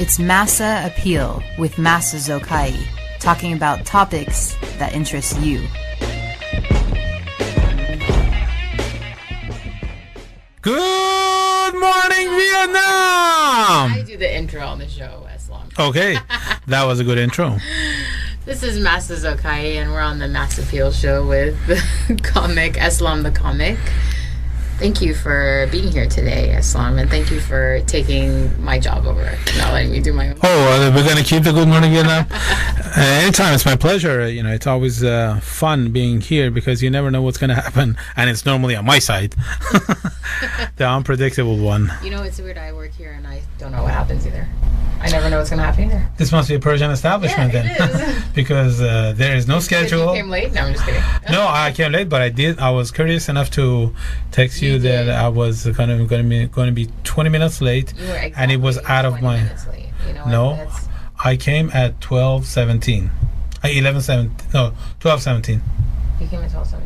It's Masa Appeal with Masa Zokai, talking about topics that interest you. Good morning, Vietnam! I do the intro on the show, Eslam. Okay, that was a good intro. This is Masa Zokai, and we're on the Masa Appeal show with the comic, Eslam the comic. Thank you for being here today, Eslam, and thank you for taking my job over, not letting me do my own. We're going to keep the Good Morning Vietnam. Anytime, it's my pleasure. You know, it's always fun being here because you never know what's going to happen, and it's normally on my side, the unpredictable one. You know, it's weird. I work here, and I don't know what happens either. I never know what's going to happen either. This must be a Persian establishment then, because there is no schedule. You came late? No, I'm just kidding. No, I came late, but I was courteous enough to text you that I was going to be 20 minutes late, and it was out of my. You know no, I came at 12:17. 11:17. No, 12:17. You came at 12:17.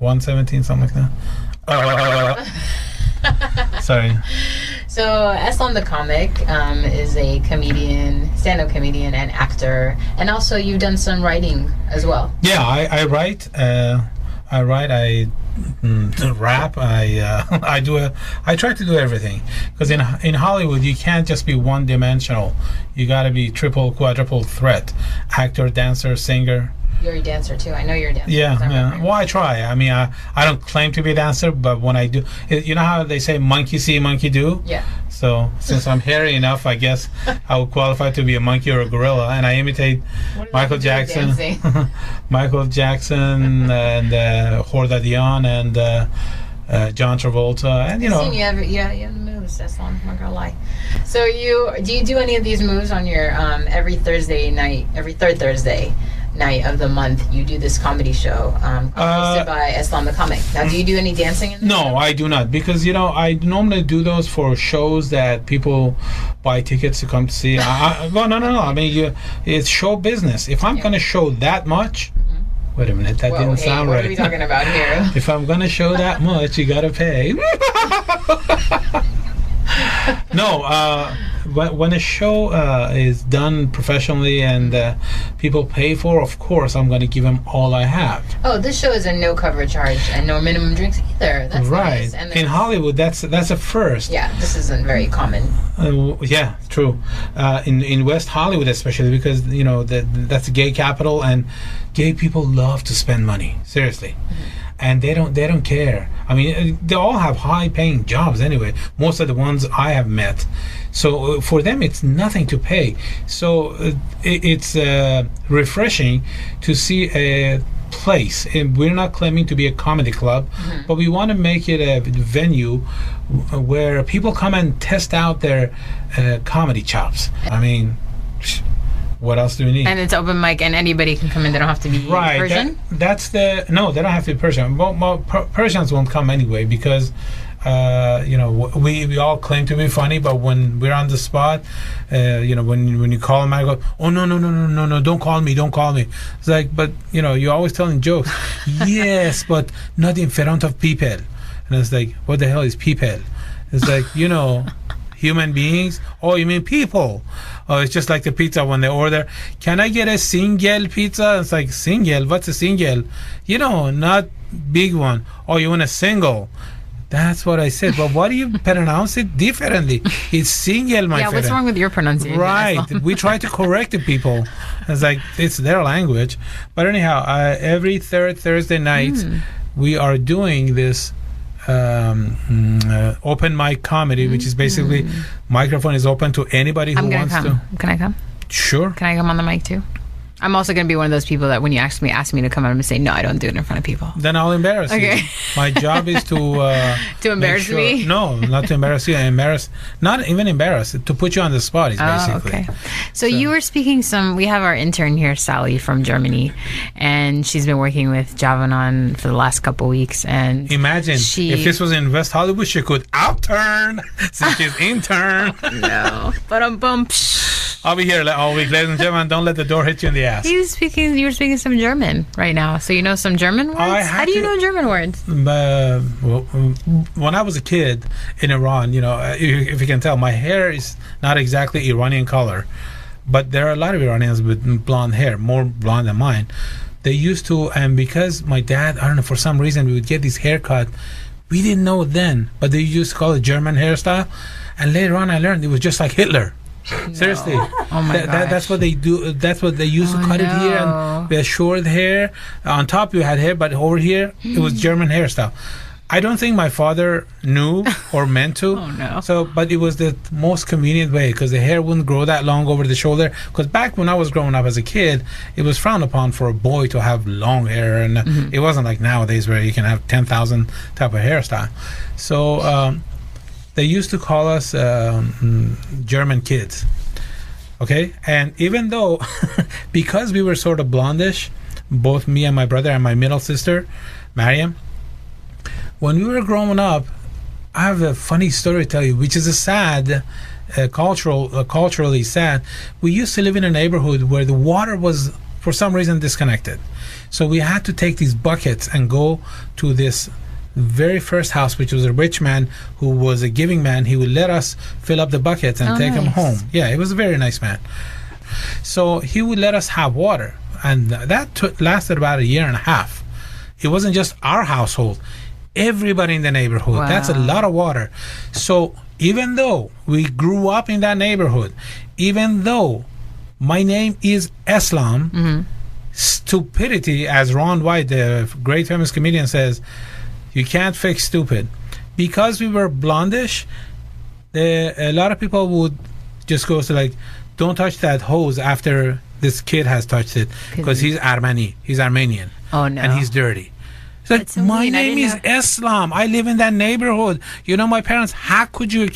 1:17, something like that. Sorry. So Eslam the comic is a comedian, stand-up comedian, and actor, and also you've done some writing as well. Yeah, I write. I rap. I try to do everything because in Hollywood you can't just be one-dimensional. You got to be triple, quadruple threat: actor, dancer, singer. You're a dancer too. I know you're a dancer. Yeah. Well, I try. I mean, I don't claim to be a dancer, but when I do, you know how they say monkey see, monkey do? Yeah. So since I'm hairy enough, I guess I would qualify to be a monkey or a gorilla, and I imitate Michael Jackson, Michael Jackson, and Horda Dion, and John Travolta, and you know. You have the moves. That's all. I'm not gonna lie. So do you do any of these moves on your every third Thursday night of the month? You do this comedy show hosted by Eslam the comic. Now, do you do any dancing in No, I do not, because I normally do those for shows that people buy tickets to come to see. Well, no. I mean, it's show business. If I'm going to show that much, wait a minute, that didn't sound right. What are we talking about here? If I'm going to show that much, you got to pay. No, when a show is done professionally and people pay for, of course, I'm going to give them all I have. Oh, this show is a no cover charge and no minimum drinks either. That's right. Nice. And in Hollywood, that's a first. Yeah, this isn't very common. Yeah, true. In West Hollywood, especially because that's a gay capital, and gay people love to spend money. Seriously. And they don't care. I mean, they all have high-paying jobs anyway. Most of the ones I have met, so for them it's nothing to pay. So it's refreshing to see a place. And we're not claiming to be a comedy club, but we want to make it a venue where people come and test out their comedy chops. I mean, what else do we need? And it's open mic, and anybody can come in. They don't have to be Persian? No, they don't have to be Persian. Well, Persians won't come anyway because, we all claim to be funny, but when we're on the spot, when you call them, I go, oh, no, don't call me. It's like, but, you're always telling jokes. Yes, but not in front of people. And it's like, what the hell is people? It's like, human beings. Oh, you mean people? Oh, it's just like the pizza when they order, can I get a single pizza? It's like, single? What's a single? Not big one. Oh, you want a single? That's what I said. But why do you pronounce it differently? It's single, my friend. Yeah, what's wrong with your pronunciation? Right. We try to correct the people. It's like, it's their language. But anyhow, every third Thursday night, we are doing this open mic comedy, which is basically microphone is open to anybody who wants to. Can I come? Sure. Can I come on the mic too? I'm also going to be one of those people that when you ask me to come, I'm going to say, no, I don't do it in front of people. Then I'll embarrass you. My job is to... to embarrass me? No, not to embarrass you. Not even embarrass, to put you on the spot is basically. Okay. So you were speaking we have our intern here, Sally, from Germany, and she's been working with JAVANAN for the last couple weeks. And imagine, if this was in West Hollywood, she could outturn since she's intern. No. But I'll be here all week, ladies and gentlemen. Don't let the door hit you in the ass. You were speaking some German right now, so you know some German words? How do you know German words? When I was a kid in Iran, if you can tell, my hair is not exactly Iranian color, but there are a lot of Iranians with blonde hair, more blonde than mine. They used to, and because my dad, I don't know, for some reason, we would get this haircut. We didn't know it then, but they used to call it German hairstyle. And later on, I learned it was just like Hitler. No. Seriously. Oh my gosh. That's what they do. That's what they used to cut it here. And we had short hair. On top, you had hair, but over here, it was German hairstyle. I don't think my father knew or meant to. Oh, no. So, but it was the most convenient way because the hair wouldn't grow that long over the shoulder. Because back when I was growing up as a kid, it was frowned upon for a boy to have long hair, and it wasn't like nowadays where you can have 10,000 type of hairstyle. So they used to call us German kids. Okay, and even though because we were sort of blondish, both me and my brother and my middle sister, Mariam. When we were growing up, I have a funny story to tell you, which is a sad, culturally sad. We used to live in a neighborhood where the water was, for some reason, disconnected. So we had to take these buckets and go to this very first house, which was a rich man who was a giving man. He would let us fill up the buckets and take them home. Yeah, he was a very nice man. So he would let us have water. And that lasted about 1.5 years. It wasn't just our household. Everybody in the neighborhood. Wow. That's a lot of water. So even though we grew up in that neighborhood, even though my name is Eslam, stupidity, as Ron White, the great famous comedian, says, you can't fix stupid. Because we were blondish, a lot of people would just go to like, don't touch that hose after this kid has touched it because he's Armenian. Oh no. And he's dirty. Like, so my name is Eslam. I live in that neighborhood. You know my parents. How could you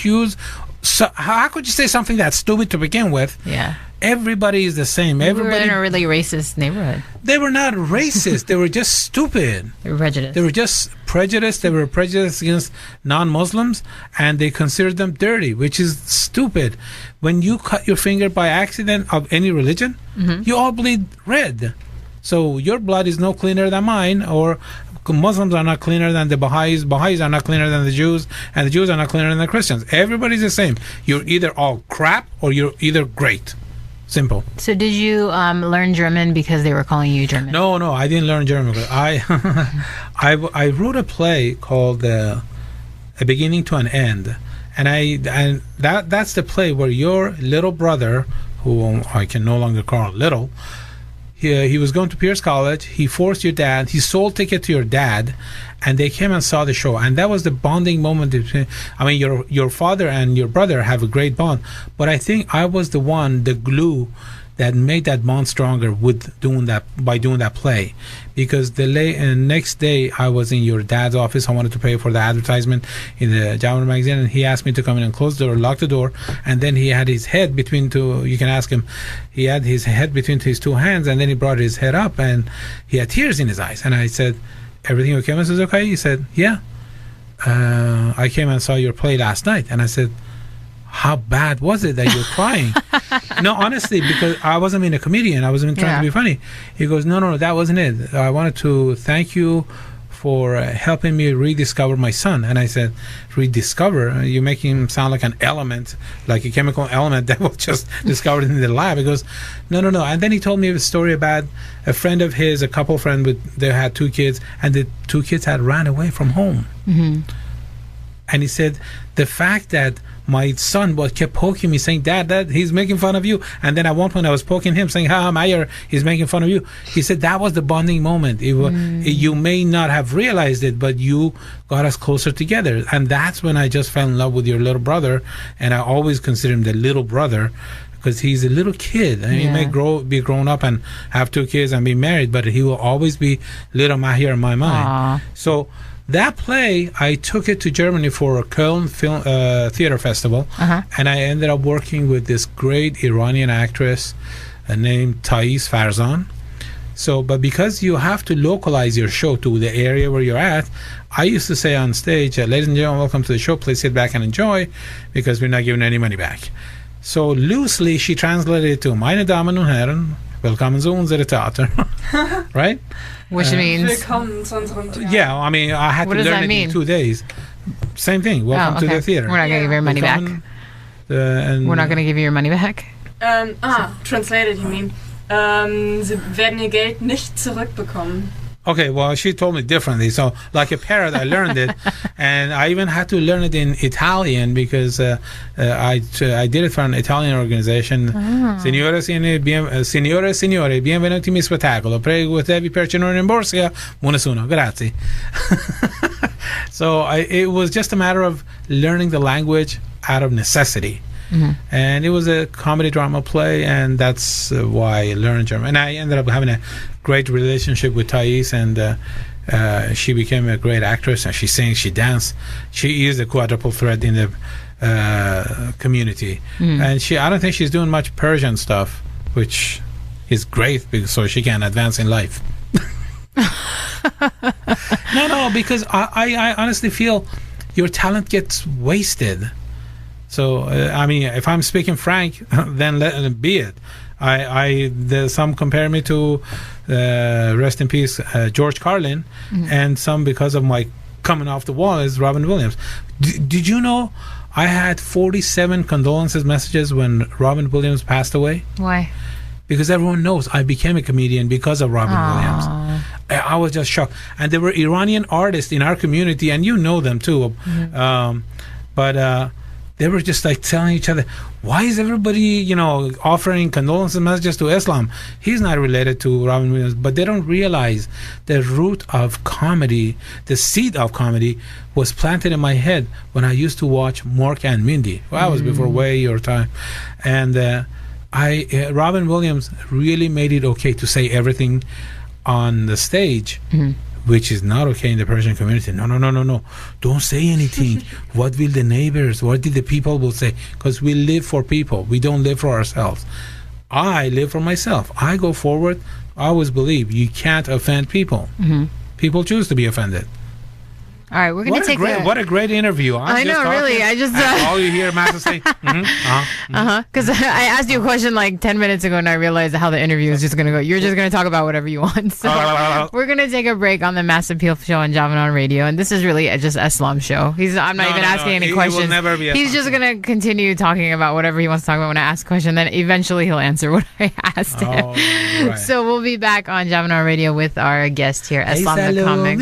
how could you say something that's stupid to begin with? Yeah. Everybody is the same. We were in a really racist neighborhood. They were not racist. They were just stupid. They were prejudiced. They were just prejudiced. They were prejudiced against non-Muslims, and they considered them dirty, which is stupid. When you cut your finger by accident of any religion, you all bleed red. So your blood is no cleaner than mine, or Muslims are not cleaner than the Baha'is. Baha'is are not cleaner than the Jews, and the Jews are not cleaner than the Christians. Everybody's the same. You're either all crap or you're either great. Simple. So did you learn German because they were calling you German? No, I didn't learn German. I wrote a play called A Beginning to an End, and that's the play where your little brother, who I can no longer call little, he was going to Pierce College. He forced your dad. He sold ticket to your dad, and they came and saw the show. And that was the bonding moment between. I mean, your father and your brother have a great bond, but I think I was the glue that made that bond stronger by doing that play. Because the next day I was in your dad's office. I wanted to pay for the advertisement in the JAVANAN magazine, and he asked me to come in and close the door, lock the door, and then he had his head between two. You can ask him. He had his head between his two hands, and then he brought his head up, and he had tears in his eyes. And I said, "Everything okay?" I said, "Okay." He said, "Yeah. I came and saw your play last night," and I said, how bad was it that you're crying? No, honestly, because I wasn't being a comedian. I wasn't trying to be funny. He goes, no, that wasn't it. I wanted to thank you for helping me rediscover my son. And I said, rediscover? You're making him sound like an element, like a chemical element that was just discovered in the lab. He goes, no. And then he told me a story about a friend of his, a couple friend, they had 2 kids, and the 2 kids had ran away from home. And he said, the fact that my son kept poking me, saying, Dad, he's making fun of you. And then at one point I was poking him, saying, Mayer, he's making fun of you. He said that was the bonding moment. You may not have realized it, but you got us closer together. And that's when I just fell in love with your little brother. And I always consider him the little brother, because he's a little kid. And he may be grown up and have 2 kids and be married, but he will always be little Mahir in my mind. Aww. So that play, I took it to Germany for a Köln film theater festival, and I ended up working with this great Iranian actress named Thais Farzan. So, but because you have to localize your show to the area where you're at, I used to say on stage, ladies and gentlemen, welcome to the show. Please sit back and enjoy, because we're not giving any money back. So loosely, she translated it to Meine Damen und Herren, willkommen zu unserem Theater. Right? Which means... Willkommen zu unserem Theater. Yeah, I mean, I had What to does learn that it mean? in 2 days. Same thing. Welcome to the theater. We're not going to give you your money back. And We're not going to give you your money back. Translated, you mean. Sie werden ihr Geld nicht zurückbekommen. Okay, well, she told me differently. So, like a parrot, I learned it, and I even had to learn it in Italian because I did it for an Italian organization. Signore e signori, benvenuti in spettacolo. Prego tevi per cenare in borsa. Buonasera, grazie. So it was just a matter of learning the language out of necessity. And it was a comedy drama play, and that's why I learned German. And I ended up having a great relationship with Thais, and she became a great actress, and she sings, she dances. She is a quadruple threat in the community. And I don't think she's doing much Persian stuff, which is great because so she can advance in life. No, because I honestly feel your talent gets wasted. So, I mean, if I'm speaking frank, then let it be it. Some compare me to, rest in peace, George Carlin, and some because of my coming off the wall is Robin Williams. Did you know I had 47 condolences messages when Robin Williams passed away? Why? Because everyone knows I became a comedian because of Robin Williams. I was just shocked. And there were Iranian artists in our community, and you know them too. But they were just like telling each other, why is everybody, offering condolences messages to Eslam? He's not related to Robin Williams. But they don't realize the root of comedy, the seed of comedy, was planted in my head when I used to watch Mork and Mindy. Well, that was before way your time. And Robin Williams really made it okay to say everything on the stage. Which is not okay in the Persian community. No. Don't say anything. What will the neighbors, what did the people will say? Because we live for people. We don't live for ourselves. I live for myself. I go forward. I always believe you can't offend people. People choose to be offended. All right, we're going to take what a great interview. I know, really. I just... all you hear Masa say, Because I asked you a question like 10 minutes ago, and I realized how the interview is just going to go. You're just going to talk about whatever you want. So we're going to take a break on the Mass Appeal show on JAVANAN Radio, and this is really just Eslam's show. I'm not even asking any questions. He will never be He's just going to continue talking about whatever he wants to talk about when I ask a question, then eventually he'll answer what I asked him. Right. So we'll be back on JAVANAN Radio with our guest here, Eslam the comic.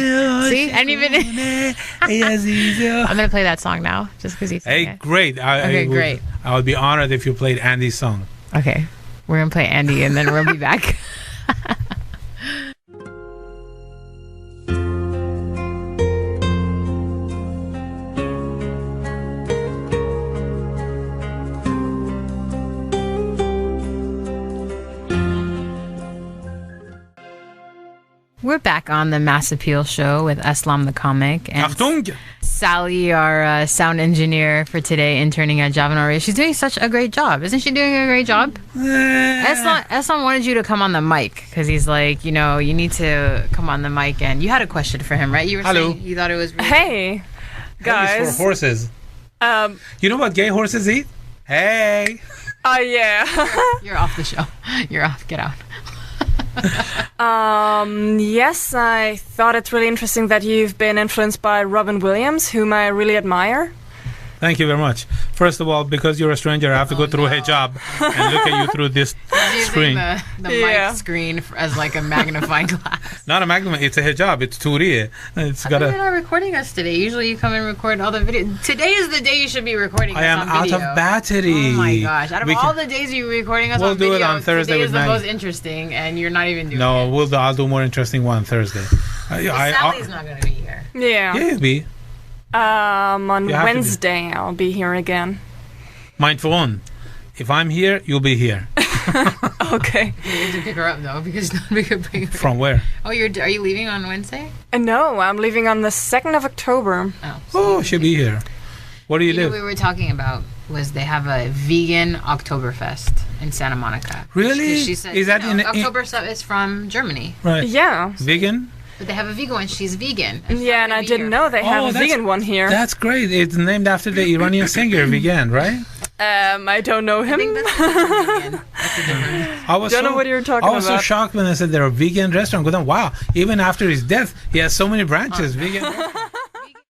See? And even... I'm going to play that song now, just because he's saying it. Great. Great. I would be honored if you played Andy's song. Okay. We're going to play Andy, and then we'll be back. We're back on the Mass Appeal show with Eslam the comic and Achtung! Sally, our sound engineer for today, interning at JAVANAN Radio. She's doing such a great job. Isn't she doing a great job? Eslam wanted you to come on the mic because he's like, you need to come on the mic. And you had a question for him, right? You were saying you thought it was really Hey, guys. For horses. You know what gay horses eat? Hey! Yeah. You're off the show. You're off. Get out. Yes, I thought it's really interesting that you've been influenced by Robin Williams, whom I really admire. Thank you very much. First of all, because you're a stranger, I have to go through hijab and look at you through this screen. The mic screen as like a magnifying glass. Not a magnifying, it's a hijab. It's turiye. It's got You're not recording us today. Usually you come and record all the video. Today is the day you should be recording us on video. I am out of battery. Oh my gosh. Out of all the days you're recording us on video, we'll do it on Thursday today is the midnight. most interesting, and you're not even doing it. No, I'll do more interesting one Thursday. Sally's not going to be here. Yeah. Yeah, you'll be. On Wednesday, I'll be here again. Mind for one. If I'm here, you'll be here. Okay. You have to pick her up, though, because nobody could bring her. From where? Oh, are you leaving on Wednesday? No, I'm leaving on the 2nd of October. Oh, she'll be here. Where do you live? What we were talking about was they have a vegan Oktoberfest in Santa Monica. Really? She said, is that Oktoberfest is from Germany. Right. Yeah. Vegan? But they have a vegan one. She's vegan. Yeah, and I didn't know they have a vegan one here. That's great. It's named after the Iranian singer, Vegan, right? I don't know him. I don't know what you're talking about. I was so shocked when I said there are vegan restaurants. Wow, even after his death, he has so many branches. Vegan.